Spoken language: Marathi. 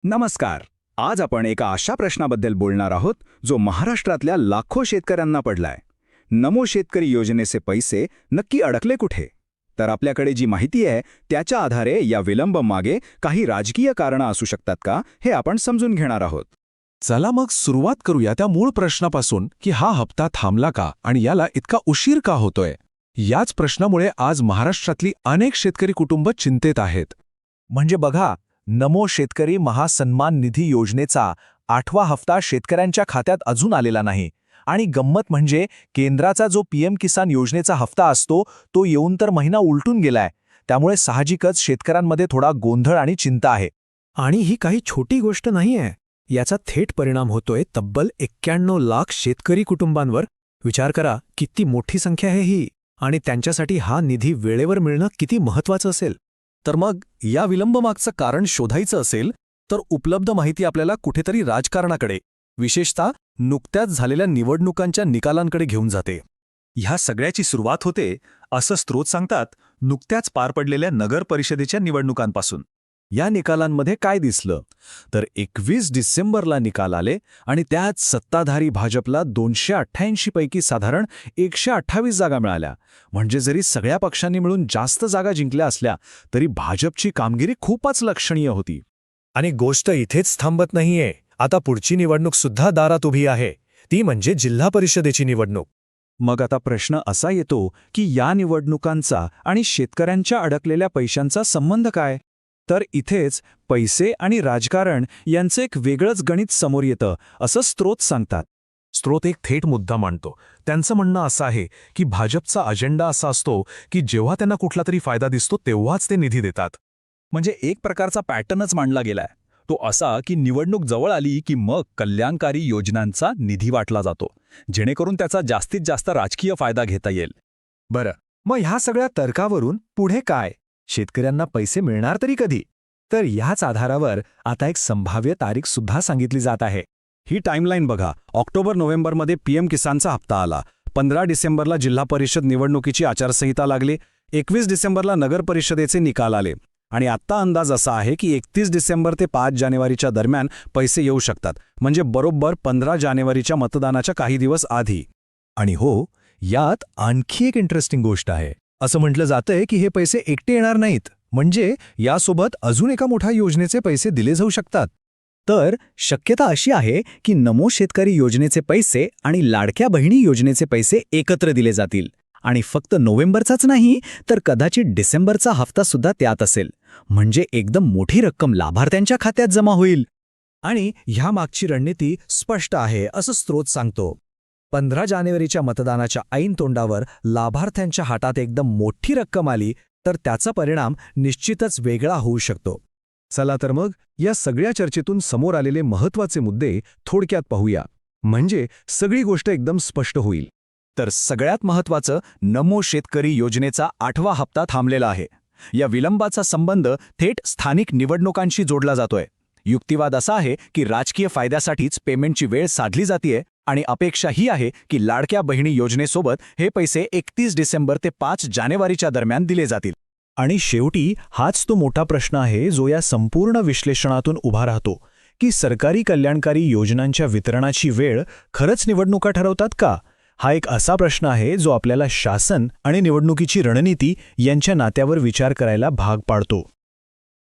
नमस्कार. आज आपण एका अशा प्रश्नाबद्दल बोलणार आहोत जो महाराष्ट्रातल्या लाखो शेतकऱ्यांना पडलाय. नमो शेतकरी योजनेचे पैसे नक्की अडकले कुठे? तर आपल्याकडे जी माहिती आहे त्याच्या आधारे या विलंब मागे काही राजकीय कारणं असू शकतात का हे आपण समजून घेणार आहोत. चला मग सुरुवात करूया त्या मूळ प्रश्नापासून की हा हप्ता थांबला का आणि याला इतका उशीर का होतोय. याच प्रश्नामुळे आज महाराष्ट्रातली अनेक शेतकरी कुटुंब चिंतेत आहेत. म्हणजे बघा, नमो शेतकरी महासन्मान निधी योजनेचा 8वा हप्ता शेतकऱ्यांच्या खात्यात अजून आलेला नाही. आणि गंमत म्हणजे केंद्राचा जो पीएम किसान योजनेचा हप्ता असतो तो येऊन तर महिना उलटून गेलाय. त्यामुळे साहजिकच शेतकऱ्यांमध्ये थोडा गोंधळ आणि चिंता आहे. आणि ही काही छोटी गोष्ट नाहीये. याचा थेट परिणाम होतोय तब्बल 91 लाख शेतकरी कुटुंबांवर. विचार करा किती मोठी संख्या आहे ही, आणि त्यांच्यासाठी हा निधी वेळेवर मिळणं किती महत्त्वाचं असेल. तर मग या विलंबमागचं कारण शोधायचं असेल तर उपलब्ध माहिती आपल्याला कुठेतरी राजकारणाकडे, विशेषतः नुकत्याच झालेल्या निवडणुकांच्या निकालांकडे घेऊन जाते. ह्या सगळ्याची सुरुवात होते, असं स्रोत सांगतात, नुकत्याच पार पडलेल्या नगर परिषदेच्या निवडणुकांपासून. या निकालांमध्ये काय दिसलं तर 21 डिसेंबरला निकाल आले आणि त्यात सत्ताधारी भाजपला 288 पैकी साधारण 128 जागा मिळाल्या. म्हणजे जरी सगळ्या पक्षांनी मिळून जास्त जागा जिंकल्या असल्या तरी भाजपची कामगिरी खूपच लक्षणीय होती. आणि गोष्ट इथेच थांबत नाहीये. आता पुढची निवडणूक सुद्धा दारात उभी आहे, ती म्हणजे जिल्हा परिषदेची निवडणूक. मग आता प्रश्न असा येतो की या निवडणुकांचा आणि शेतकऱ्यांच्या अडकलेल्या पैशांचा संबंध काय? तर इथेच पैसे आणि राजकारण यांचं एक वेगळंच गणित समोर येतं, असं स्रोत सांगतात. स्रोत एक थेट मुद्दा मांडतो. त्यांचं म्हणणं असं आहे की भाजपचा अजेंडा असा असतो की जेव्हा त्यांना कुठला तरी फायदा दिसतो तेव्हाच ते निधी देतात. म्हणजे एक प्रकारचा पॅटर्नच मांडला गेलाय. तो असा की निवडणूक जवळ आली की मग कल्याणकारी योजनांचा निधी वाटला जातो, जेणेकरून त्याचा जास्तीत जास्त राजकीय फायदा घेता येईल. बरं, मग ह्या सगळ्या तर्कावरून पुढे काय? शेतकऱ्यांना पैसे मिळणार तरी कधी? तर ह्याच आधारावर आता एक संभाव्य तारीख सुद्धा सांगितली जात आहे. ही टाईमलाईन बघा. ऑक्टोबर-नोव्हेंबरमध्ये पीएम किसानचा हप्ता आला. 15 डिसेंबरला जिल्हा परिषद निवडणुकीची आचारसंहिता लागली. 21 डिसेंबरला नगर परिषदेचे निकाल आले. आणि आत्ता अंदाज असा आहे की 31 डिसेंबर ते 5 जानेवारीच्या दरम्यान पैसे येऊ शकतात. म्हणजे बरोबर 15 जानेवारीच्या मतदानाच्या काही दिवस आधी. आणि हो, यात आणखी एक इंटरेस्टिंग गोष्ट आहे. असं म्हटलं जातंय की हे पैसे एकटे येणार नाहीत, म्हणजे यासोबत अजून एका मोठ्या योजनेचे पैसे दिले जाऊ शकतात. तर शक्यता अशी आहे की नमो शेतकरी योजनेचे पैसे आणि लाडक्या बहिणी योजनेचे पैसे एकत्र दिले जातील. आणि फक्त नोव्हेंबरचाच नाही तर कदाचित डिसेंबरचा हप्ता सुद्धा त्यात असेल. म्हणजे एकदम मोठी रक्कम लाभार्थ्यांच्या खात्यात जमा होईल. आणि ह्या मागची रणनीती स्पष्ट आहे असं स्रोत सांगतो. 15 जानेवारीच्या मतदानाच्या ऐन तोंडावर लाभार्थ्यांच्या हातात एकदम मोठी रक्कम आली तर त्याचा परिणाम निश्चितच वेगळा होऊ शकतो. चला तर मग या सगळ्या चर्चेतून समोर आलेले महत्त्वाचे मुद्दे थोडक्यात पाहूया, म्हणजे सगळी गोष्ट एकदम स्पष्ट होईल. तर सगळ्यात महत्त्वाचं, नमो शेतकरी योजनेचा 8वा हप्ता थांबलेला आहे. या विलंबाचा संबंध थेट स्थानिक निवडणुकांशी जोडला जातोय. युक्तिवाद असा आहे की राजकीय फायद्यासाठीच पेमेंटची वेळ साधली जातीये आणि अपेक्षा ही आहे की लाडक्या बहिणी योजनेसोबत हे पैसे 31 डिसेंबर ते 5 जानेवारीच्या दरम्यान दिले जातील. आणि शेवटी हाच तो मोठा प्रश्न आहे जो या संपूर्ण विश्लेषणातून उभा राहतो की सरकारी कल्याणकारी योजनांच्या वितरणाची वेळ खरंच निवडणुका ठरवतात का? हा एक असा प्रश्न आहे जो आपल्याला शासन आणि निवडणुकीची रणनीती यांच्या नात्यावर विचार करायला भाग पाडतो.